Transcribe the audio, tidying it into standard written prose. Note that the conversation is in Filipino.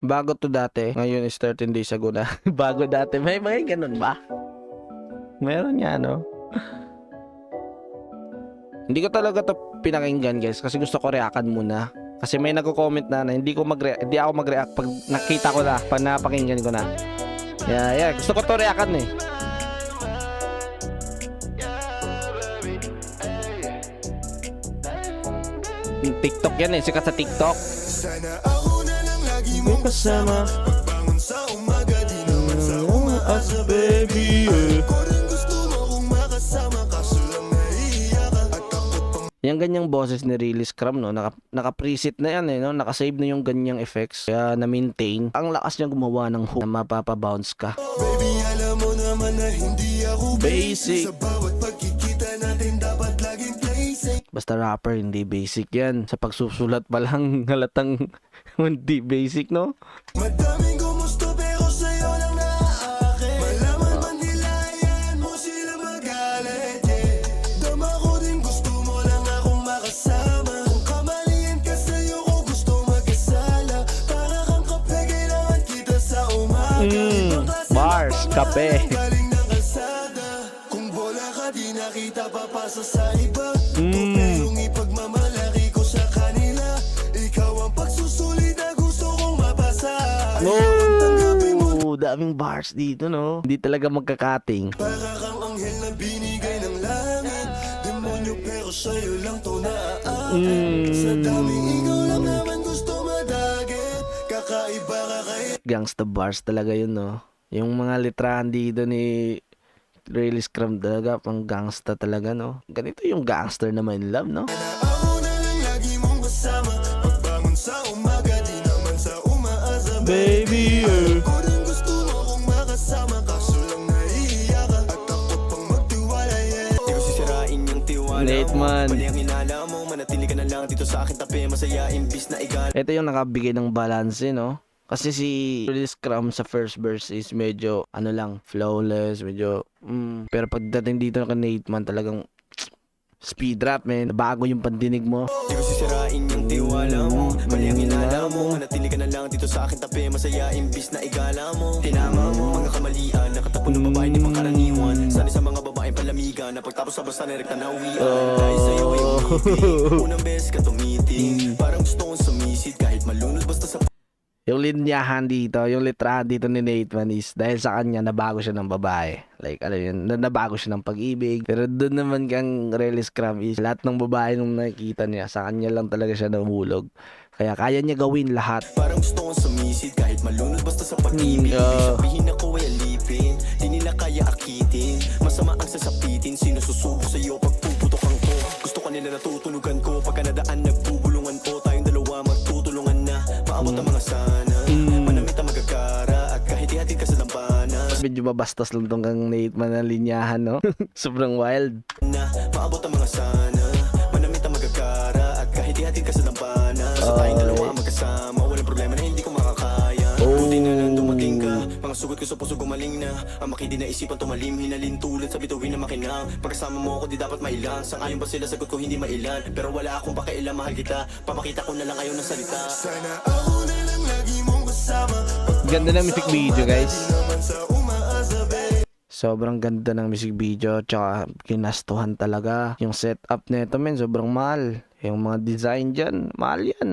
Bago to dati. Ngayon is 13 days ago na. Bago dati. May ganun ba? Meron nga, no? Hindi ko talaga to pinakinggan, guys, kasi gusto ko reaction muna. Kasi may nagko-comment na hindi ako mag-react pag nakita ko na, pag napakinggan ko na. Yeah. Gusto ko to reaction eh. TikTok yan eh, sikat sa TikTok. Sana ako na lang lagi mong kasama. Pagbangon sa umaga, di naman sa umaasa, baby. Ko rin gusto mo kung makasama, kaso lang nahihiya ka. At takot pang Yung ganyang boses ni Really Scrum, no? Naka-preset na yan eh, no? Naka-save na yung ganyang effects. Kaya na-maintain. Ang lakas niya gumawa ng hook na mapapabounce ka. baby, alam mo naman na hindi ako Basic. Sa bawat pagkikita natin dapat laging play safe. Basta rapper, hindi basic yan. Sa pagsusulat pa lang halatang hindi basic, no? Madaming gumusto pero sa'yo lang naaakit. Malaman man nila yan mo sila magalit, yeah. Dama ko din gusto mo lang akong makasama. Kung kamalian ka sa'yo ko gusto magkasala. Para kang kape kailangan kita sa umaga. Ibang klase Bars, ng kape. pangarap galing ng kalsada. Kung bola ka di nakita papasa sa iba. Tope yung ipagmamalaki ko sa kanila. Ikaw ang pagsusulit na gusto kong mapasa. Oh, daming bars dito, no? Hindi talaga magkakating. Para kang anghel na binigay ng langit. Demonyo pero sa'yo lang to naaakit. Sa daming ikaw lang naman gusto madagit. Kakaiba ka kaya. Gangsta bars talaga yun, no? Yung mga litrahan dito ni Really Scrum talaga, pang gangsta talaga, no? Ganito yung gangster na in love, no? Ako na lang lagi mong kasama. Pagbangon sa umaga, di naman sa umaasa, Baby, Ko rin gusto mo kung makasama, kaso lang nahihiya ka. At takot pang magtiwala, yeah. Di ko sisirain yung tiwala Nate mo. man. Mali ang hinala mo. Manatili ka na lang dito sa akin tabi. Masaya imbis na igala. Ito yung nakabigay ng balance, no? Kasi si Really Scrum sa first verse is medyo, ano lang, flawless, medyo, Pero pagdating dito kay Nate man, talagang speed rap, man. Bago yung pandinig mo. Di ko sisirain yung tiwala mo. Mali ang hinala mo. Manatili ka na lang dito sa akin tabi. Masaya imbis na igala mo. Tinama mo mga kamalian. Nakatapon ng babae di pangkaraniwan. Sanay sa mga babaeng palamigan. Na pagtapos sa basta na rekta na uwian. Dahil sa'yo ay umitig. Unang beses ka tumiting. Parang gusto kong sumisid. Kahit malunod basta sa Yung linyahan dito, yung litrahan dito ni Nate man is dahil sa kanya nabago siya ng babae. Like, ano yun, nabago siya ng pag-ibig. Pero doon naman kang Really Scrum is lahat ng babae nung nakikita niya, sa kanya lang talaga siya namulog. Kaya kaya niya gawin lahat. Parang gusto kong sumisid kahit malunod basta sa pag-ibig. Ibig sabihin ako ay alipin, di nila kaya akitin. Masama ang sasapitin, sinususubok sa'yo pag puputokan ko. Gusto ka nila natutunugan ko, pagka nadaan nagbubulungan ko. Tayong dalawa magtutulungan na, maabot ang mga sana. Manamit ang magagara, at kahit ihatid ka sa lampanan. Medyo mabastos lang tong kang Nate man na linyahan, no? Sobrang wild. Na, maabot ang mga sana. Manamit ang magagara, at kahit ihatid ka sa lampanan. Sa tayong dalawa magkasama, walang problema na hindi ko makakaya. Buti na lang dumating ka, mga sugot ko sa puso gumaling na. Ang makidi na isipan tumalim, hinalin tulad sa bituin na makinang. Pagkasama mo ako di dapat mailang, sang-ayon ba sila sagot ko hindi mailan. Pero wala akong pakialam, mahal kita, papakita ko na lang ayaw ng salita. Sana ako na lang lagi mong kasama. Ganda ng music video, guys. Di naman sa umaasa, baby. Sobrang ganda ng music video, tsaka kinastuhan talaga. Yung setup nito, men, sobrang mahal. Yung mga design dyan, mahal yan.